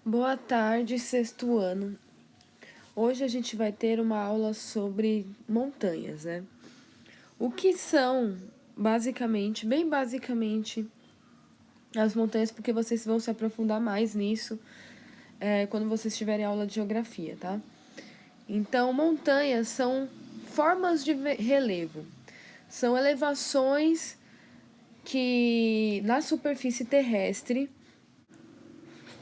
Boa tarde, sexto ano. Hoje a gente vai ter uma aula sobre montanhas, né? O que são, basicamente, bem basicamente, as montanhas, porque vocês vão se aprofundar mais nisso quando vocês tiverem aula de geografia, tá? Então, montanhas são formas de relevo. São elevações que, na superfície terrestre,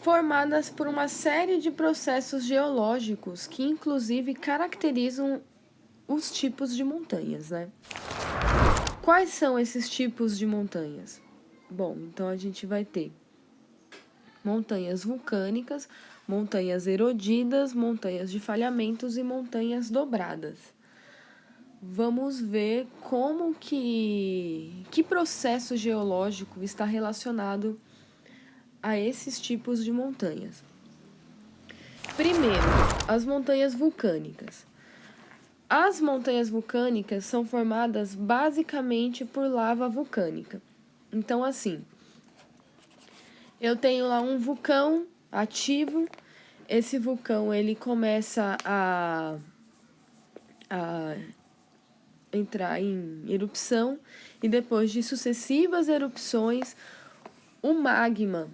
formadas por uma série de processos geológicos que, inclusive, caracterizam os tipos de montanhas, né? Quais são esses tipos de montanhas? Bom, então a gente vai ter montanhas vulcânicas, montanhas erodidas, montanhas de falhamentos e montanhas dobradas. Vamos ver como que processo geológico está relacionado a esses tipos de montanhas. Primeiro, as montanhas vulcânicas. As montanhas vulcânicas são formadas basicamente por lava vulcânica. Então, assim, eu tenho lá um vulcão ativo. Esse vulcão ele começa a entrar em erupção e depois de sucessivas erupções, o magma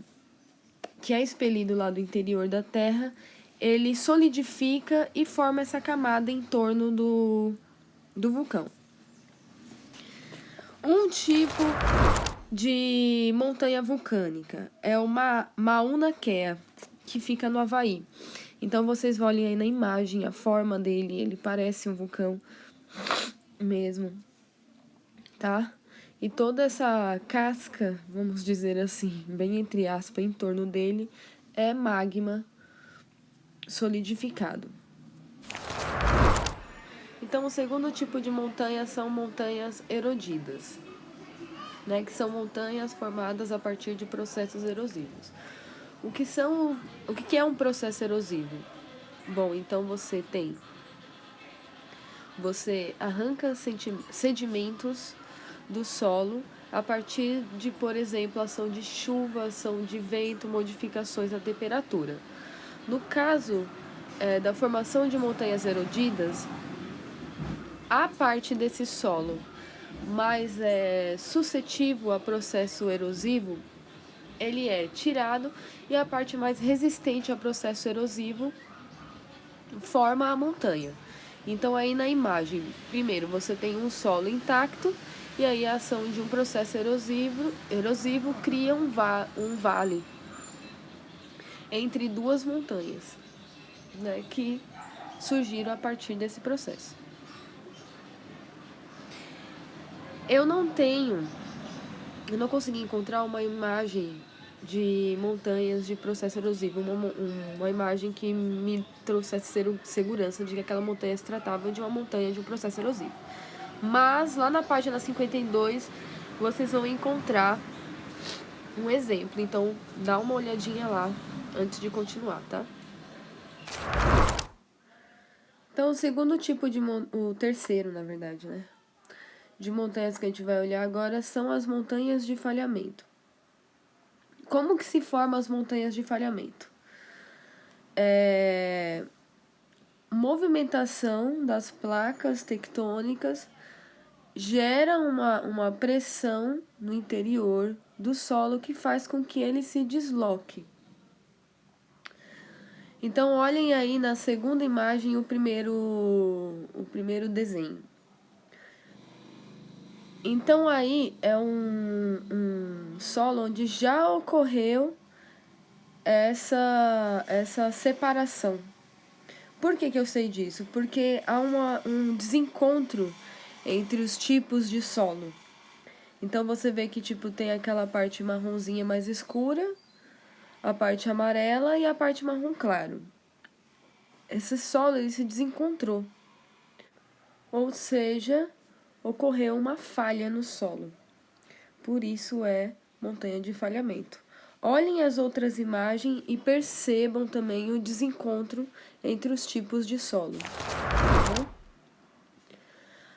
que é expelido lá do interior da Terra, ele solidifica e forma essa camada em torno do vulcão. Um tipo de montanha vulcânica é uma Mauna Kea, que fica no Havaí. Então vocês olhem aí na imagem a forma dele, ele parece um vulcão mesmo, tá? E toda essa casca, vamos dizer assim, bem entre aspas, em torno dele, é magma solidificado. Então, o segundo tipo de montanha são montanhas erodidas, né, que são montanhas formadas a partir de processos erosivos. O que é um processo erosivo? Bom, então você arranca sedimentos do solo a partir de, por exemplo, ação de chuva, ação de vento, modificações da temperatura. No caso da formação de montanhas erodidas, a parte desse solo mais suscetível a processo erosivo, ele é tirado e a parte mais resistente a processo erosivo forma a montanha. Então aí na imagem, primeiro você tem um solo intacto e aí a ação de um processo erosivo cria um vale entre duas montanhas, né, que surgiram a partir desse processo. Eu não consegui encontrar uma imagem de montanhas de processo erosivo, uma imagem que me trouxesse segurança de que aquela montanha se tratava de uma montanha de um processo erosivo. Mas lá na página 52 vocês vão encontrar um exemplo, então dá uma olhadinha lá antes de continuar, tá? Então o terceiro, na verdade, né, de montanhas que a gente vai olhar agora são as montanhas de falhamento. Como que se formam as montanhas de falhamento? Movimentação das placas tectônicas gera uma pressão no interior do solo que faz com que ele se desloque. Então, olhem aí na segunda imagem o primeiro desenho. Então, aí é um solo onde já ocorreu essa separação. Por que eu sei disso? Porque há um desencontro entre os tipos de solo. Então, você vê que tem aquela parte marronzinha mais escura, a parte amarela e a parte marrom claro. Esse solo ele se desencontrou. Ou seja, ocorreu uma falha no solo. Por isso é montanha de falhamento. Olhem as outras imagens e percebam também o desencontro entre os tipos de solo. Tá bom?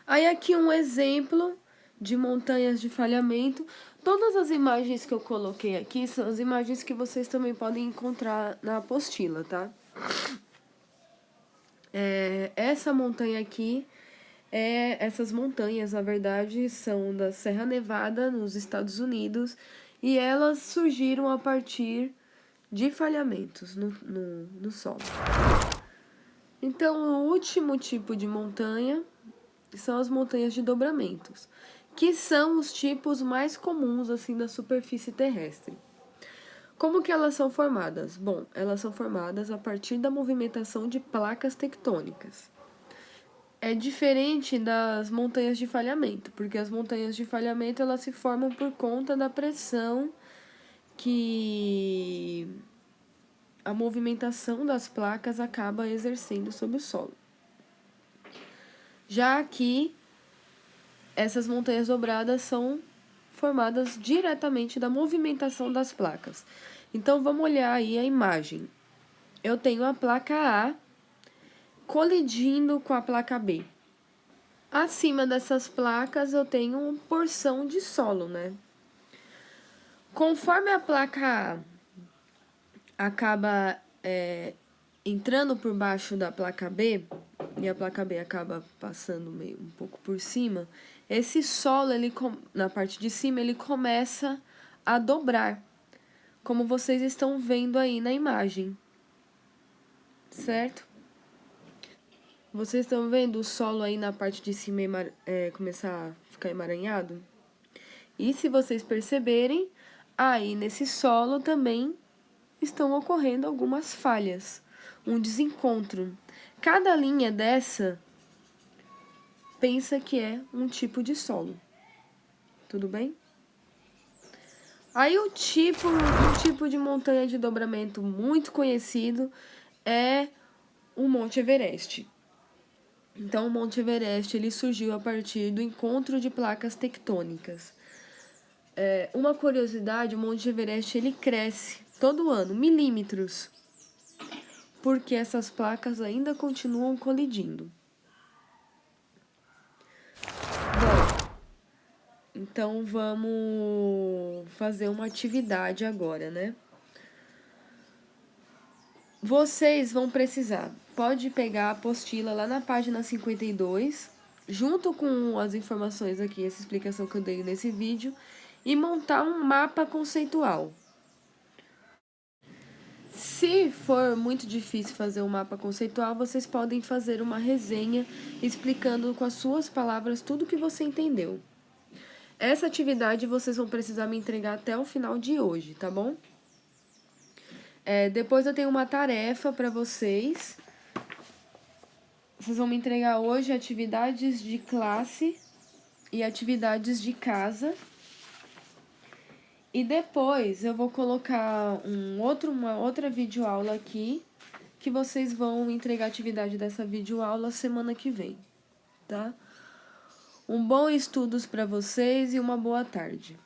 Aí aqui um exemplo de montanhas de falhamento. Todas as imagens que eu coloquei aqui são as imagens que vocês também podem encontrar na apostila, tá? Essa montanha aqui, essas montanhas, na verdade, são da Serra Nevada, nos Estados Unidos, e elas surgiram a partir de falhamentos no solo. Então, o último tipo de montanha são as montanhas de dobramentos, que são os tipos mais comuns assim da superfície terrestre. Como que elas são formadas? Bom, elas são formadas a partir da movimentação de placas tectônicas. É diferente das montanhas de falhamento, porque as montanhas de falhamento elas se formam por conta da pressão que a movimentação das placas acaba exercendo sobre o solo. Já aqui, essas montanhas dobradas são formadas diretamente da movimentação das placas. Então, vamos olhar aí a imagem. Eu tenho a placa A colidindo com a placa B. Acima dessas placas, eu tenho uma porção de solo, né? Conforme a placa A acaba entrando por baixo da placa B, e a placa B acaba passando meio um pouco por cima, esse solo, na parte de cima, ele começa a dobrar, como vocês estão vendo aí na imagem, certo? Vocês estão vendo o solo aí na parte de cima começar a ficar emaranhado? E se vocês perceberem, aí nesse solo também estão ocorrendo algumas falhas, um desencontro. Cada linha dessa pensa que é um tipo de solo. Tudo bem? Aí um tipo de montanha de dobramento muito conhecido é o Monte Everest. Então, o Monte Everest ele surgiu a partir do encontro de placas tectônicas. Uma curiosidade, o Monte Everest ele cresce todo ano, milímetros, porque essas placas ainda continuam colidindo. Bom, então vamos fazer uma atividade agora, né? Vocês vão precisar, pode pegar a apostila lá na página 52, junto com as informações aqui, essa explicação que eu dei nesse vídeo, e montar um mapa conceitual. Se for muito difícil fazer um mapa conceitual, vocês podem fazer uma resenha explicando com as suas palavras tudo que você entendeu. Essa atividade vocês vão precisar me entregar até o final de hoje, tá bom? Depois eu tenho uma tarefa para vocês. Vocês vão me entregar hoje atividades de classe e atividades de casa. E depois eu vou colocar uma outra videoaula aqui, que vocês vão entregar a atividade dessa videoaula semana que vem, tá? Um bom estudos para vocês e uma boa tarde.